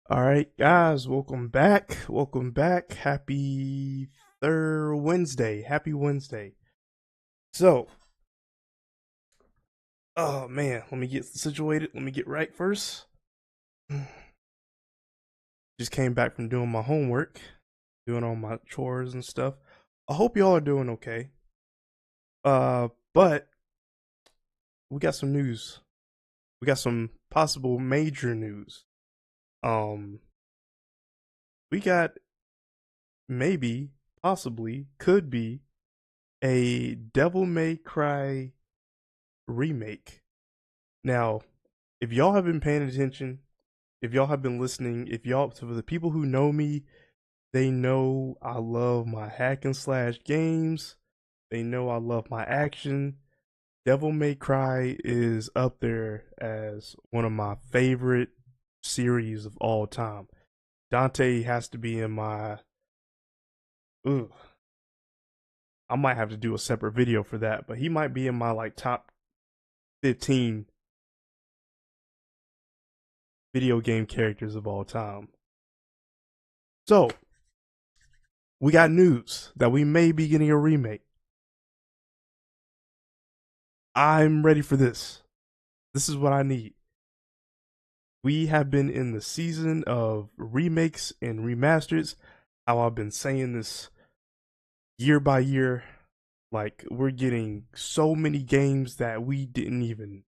All right, guys, welcome back. Welcome back. Happy third Wednesday. Happy Wednesday. So, oh man, let me get situated. Let me get right first. Just came back from doing my homework, doing all my chores and stuff. I hope y'all are doing okay. But we got some news. We got some possible major news. Um, we got maybe, possibly, could be a Devil May Cry remake. Now, if y'all have been paying attention, if y'all have been listening, if y'all, so for the people who know me, they know I love my hack and slash games. They know I love my action. Devil May Cry is up there as one of my favorite series of all time. Dante has to be in my. Ooh, I might have to do a separate video for that, but he might be in my like top 15 video game characters of all time. So, we got news that we may be getting a remake. I'm ready for this. This is what I need. We have been in the season of remakes and remasters. How I've been saying this year by year. Like, we're getting so many games that we didn't even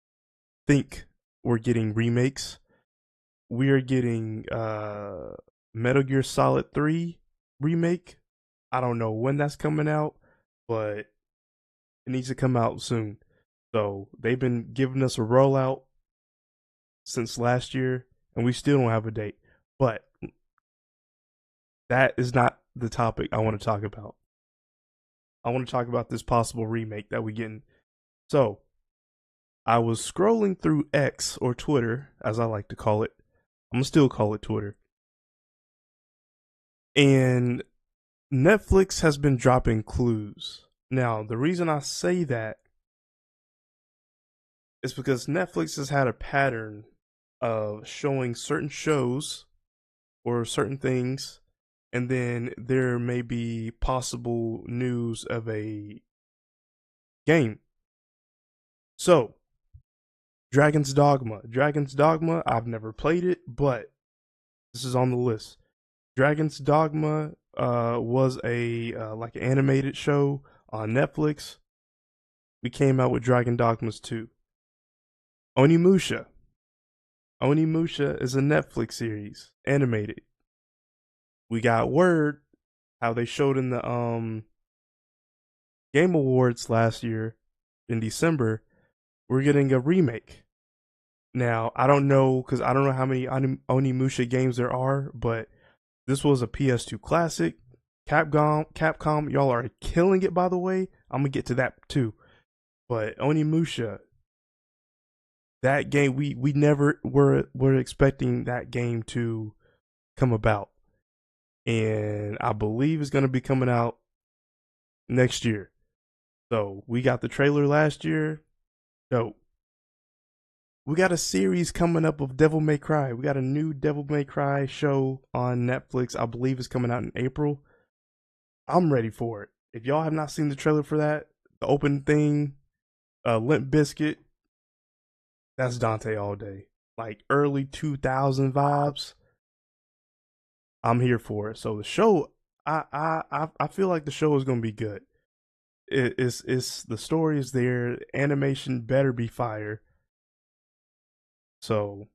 think were getting remakes. We are getting Metal Gear Solid 3 remake. I don't know when that's coming out, but it needs to come out soon. So they've been giving us a rollout since last year, and we still don't have a date. But that is not the topic I want to talk about. I want to talk about this possible remake that we getting. So I was scrolling through X or Twitter, as I like to call it. I'm gonna still call it Twitter. And Netflix has been dropping clues. Now, the reason I say that is because Netflix has had a pattern of showing certain shows or certain things, and then there may be possible news of a game. So, Dragon's Dogma. Dragon's Dogma, I've never played it, but this is on the list. Dragon's Dogma was a like an animated show on Netflix. We came out with Dragon Dogmas 2. Onimusha. Onimusha is a Netflix series, animated. We got word how they showed in the Game Awards last year in December, we're getting a remake. Now, I don't know because I don't know how many Onimusha games there are, but this was a PS2 classic. Capcom, y'all are killing it. By the way, I'm gonna get to that too. But Onimusha, that game, we never were expecting that game to come about, and I believe it's gonna be coming out next year. So we got the trailer last year. Dope. We got a series coming up of Devil May Cry. We got a new Devil May Cry show on Netflix. I believe it's coming out in April. I'm ready for it. If y'all have not seen the trailer for that, the open thing, Limp Biscuit, that's Dante all day. Like early 2000 vibes. I'm here for it. So the show, I feel like the show is gonna be good. It's the story is there. Animation better be fire. So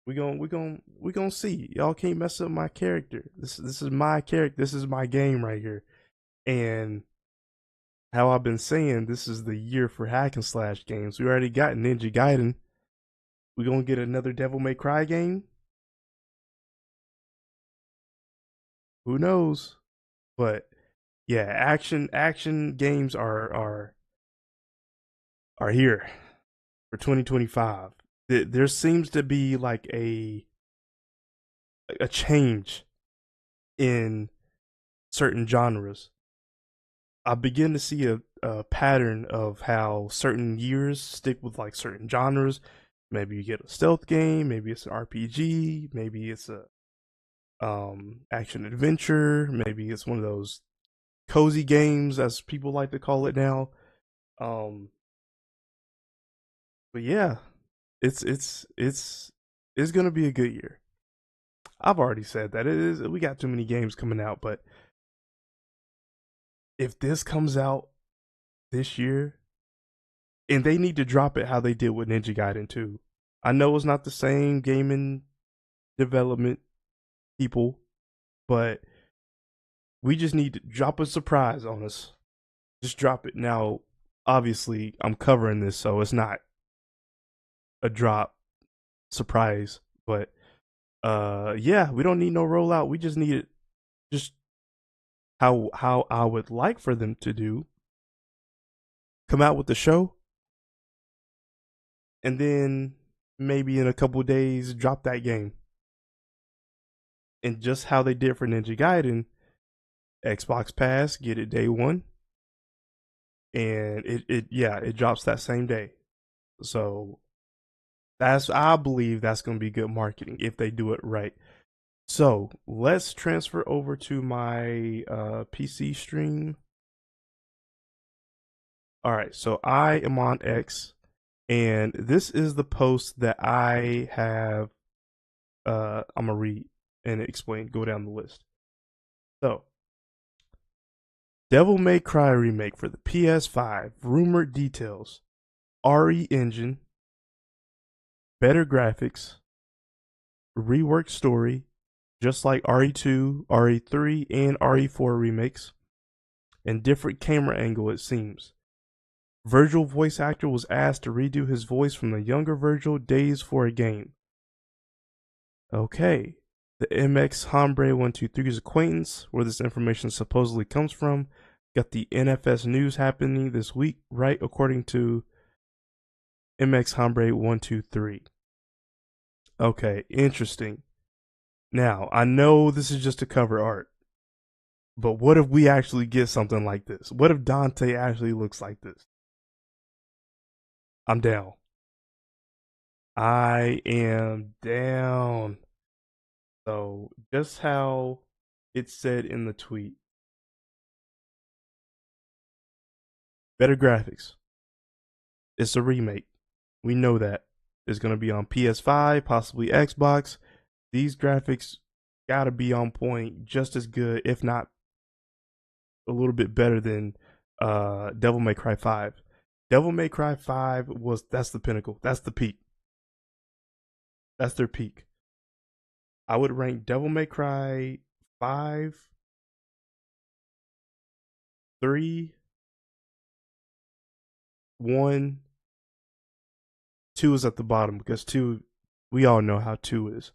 we gonna see. Y'all can't mess up my character. This is my character. This is my game right here. And how I've been saying, this is the year for hack and slash games. We already got Ninja Gaiden. We gonna get another Devil May Cry game. Who knows? But yeah, action games are here for 2025. There seems to be like a change in certain genres. I begin to see a pattern of how certain years stick with like certain genres. Maybe you get a stealth game, maybe it's an RPG, maybe it's a action adventure. Maybe it's one of those cozy games, as people like to call it now. Um, but yeah, it's gonna be a good year. I've already said that it is. We got too many games coming out, but if this comes out this year, and they need to drop it how they did with Ninja Gaiden 2. I know it's not the same gaming development people, but we just need to drop a surprise on us. Just drop it. Now, obviously, I'm covering this, so it's not a drop surprise, but yeah, we don't need no rollout. We just need it just how I would like for them to do. Come out with the show, and then maybe in a couple days drop that game. And just how they did for Ninja Gaiden, Xbox Pass, get it day one, and it drops that same day. So I believe that's gonna be good marketing if they do it right. So let's transfer over to my PC stream. All right, so I am on X, and this is the post that I have. I'm gonna read and explain. Go down the list. So, Devil May Cry remake for the PS5. Rumored details. RE engine. Better graphics. Reworked story. Just like RE2, RE3, and RE4 remakes. And different camera angle, it seems. Virgil voice actor was asked to redo his voice from the younger Virgil days for a game. Okay. The MX Hombre 123's acquaintance, where this information supposedly comes from, got the NFS news happening this week, right? According to MX Hombre 123. Okay, interesting. Now, I know this is just a cover art, but what if we actually get something like this? What if Dante actually looks like this? I'm down. I am down. So, just how it said in the tweet, better graphics. It's a remake. We know that. It's going to be on PS5, possibly Xbox. These graphics gotta be on point, just as good, if not a little bit better than Devil May Cry 5. Devil May Cry 5 that's the pinnacle. That's the peak. That's their peak. I would rank Devil May Cry 5, 3, 1, 2 is at the bottom because 2, we all know how 2 is.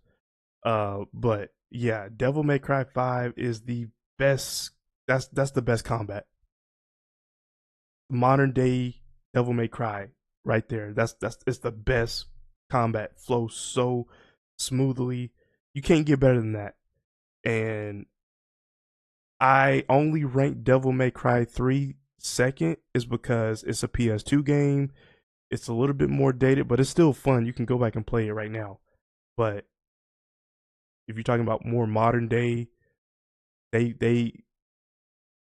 But yeah, Devil May Cry 5 is the best. That's the best combat. Modern day Devil May Cry right there. That's it's the best combat. Flows so smoothly. You can't get better than that. And I only rank Devil May Cry 3 second is because it's a PS2 game. It's a little bit more dated, but it's still fun. You can go back and play it right now. But if you're talking about more modern day, they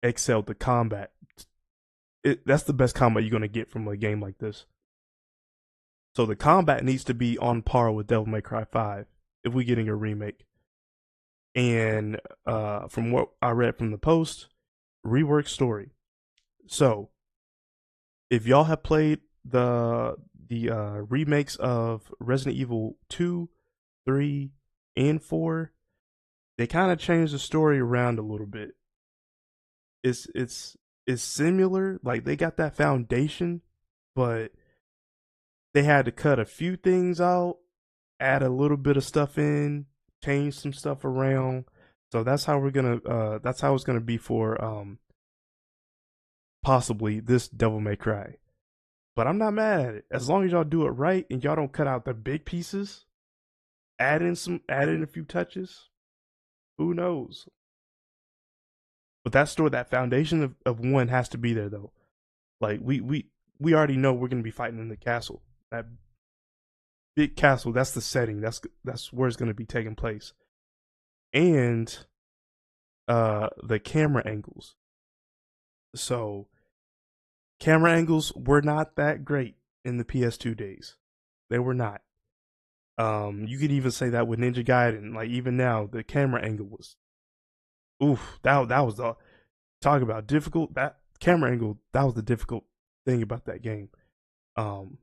excelled the combat. That's the best combat you're gonna get from a game like this. So the combat needs to be on par with Devil May Cry 5 if we're getting a remake. And from what I read from the post, rework story. So if y'all have played the remakes of Resident Evil 2, 3, and 4, they kind of changed the story around a little bit. It's similar, like they got that foundation, but they had to cut a few things out, add a little bit of stuff in, change some stuff around. So that's how that's how it's gonna be for possibly this Devil May Cry. But I'm not mad at it. As long as y'all do it right and y'all don't cut out the big pieces, add in a few touches, who knows? But that foundation of one has to be there though. Like we already know we're gonna be fighting in the castle. That big castle, that's the setting. That's where it's gonna be taking place. and the camera angles. So camera angles were not that great in the PS2 days. They were not. You could even say that with Ninja Gaiden. Like even now, the camera angle was oof. That was the talk about difficult. That camera angle, that was the difficult thing about that game. Um,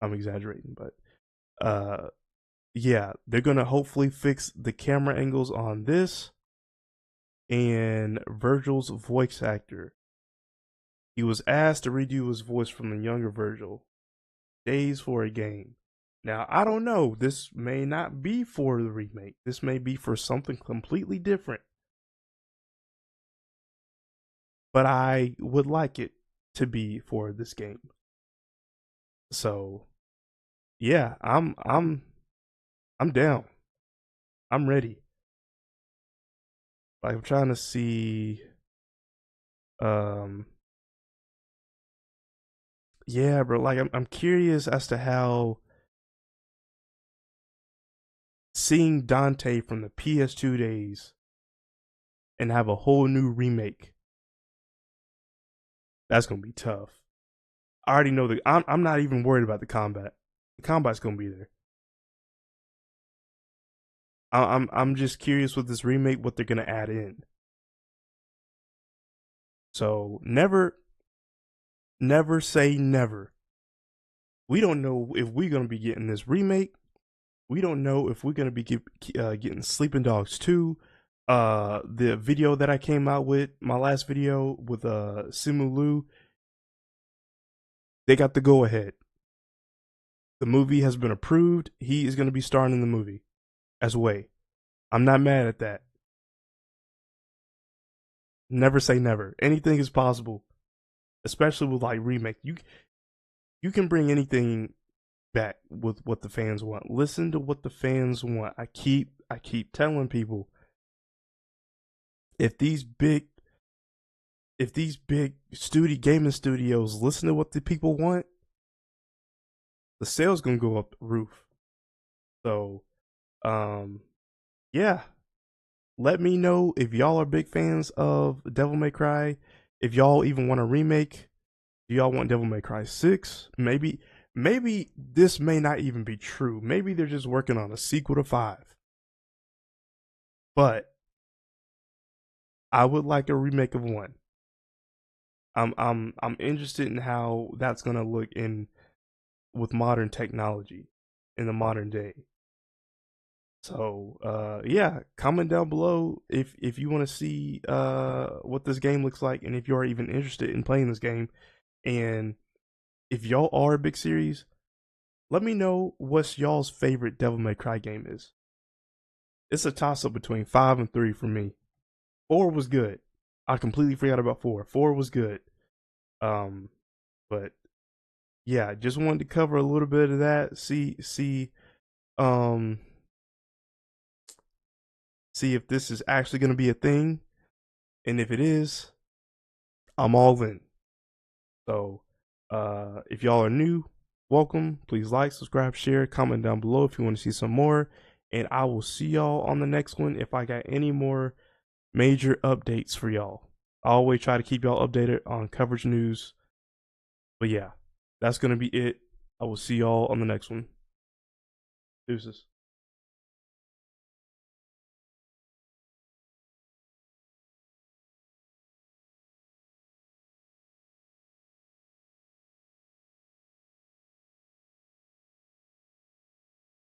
I'm exaggerating, but yeah, they're gonna hopefully fix the camera angles on this. And Virgil's voice actor, he was asked to redo his voice from the younger Virgil. Days for a game. Now I don't know. This may not be for the remake. This may be for something completely different. But I would like it to be for this game. So yeah, I'm down. I'm ready. Like I'm trying to see um yeah, bro, like I'm curious as to how seeing Dante from the PS2 days and have a whole new remake. That's going to be tough. I already know that I'm not even worried about the combat. The combat's going to be there. I'm just curious with this remake what they're going to add in. So never say never. We don't know if we're going to be getting this remake. We don't know if we're going to be getting Sleeping Dogs 2. The video that I came out with, my last video with Simu Liu, they got the go ahead. The movie has been approved. He is going to be starring in the movie as Wei. I'm not mad at that. Never say never. Anything is possible, especially with like remake. You can bring anything back with what the fans want. Listen to what the fans want. I keep telling people if these big studio gaming studios listen to what the people want, the sales gonna go up the roof. So, yeah. Let me know if y'all are big fans of Devil May Cry. If y'all even want a remake, do y'all want Devil May Cry 6? Maybe this may not even be true. Maybe they're just working on a sequel to 5. But I would like a remake of 1. I'm interested in how that's gonna look in with modern technology in the modern day. So yeah, comment down below if you want to see what this game looks like and if you are even interested in playing this game. And if y'all are a big series, let me know what's y'all's favorite Devil May Cry game is. It's a toss up between 5 and 3 for me. 4 was good. I completely forgot about 4. 4 was good. Um, but yeah, just wanted to cover a little bit of that. Um, see if this is actually going to be a thing, and if it is, I'm all in. So, if y'all are new, welcome. Please like, subscribe, share, comment down below if you want to see some more. And I will see y'all on the next one if I got any more major updates for y'all. I always try to keep y'all updated on coverage news. But yeah, that's going to be it. I will see y'all on the next one. Deuces.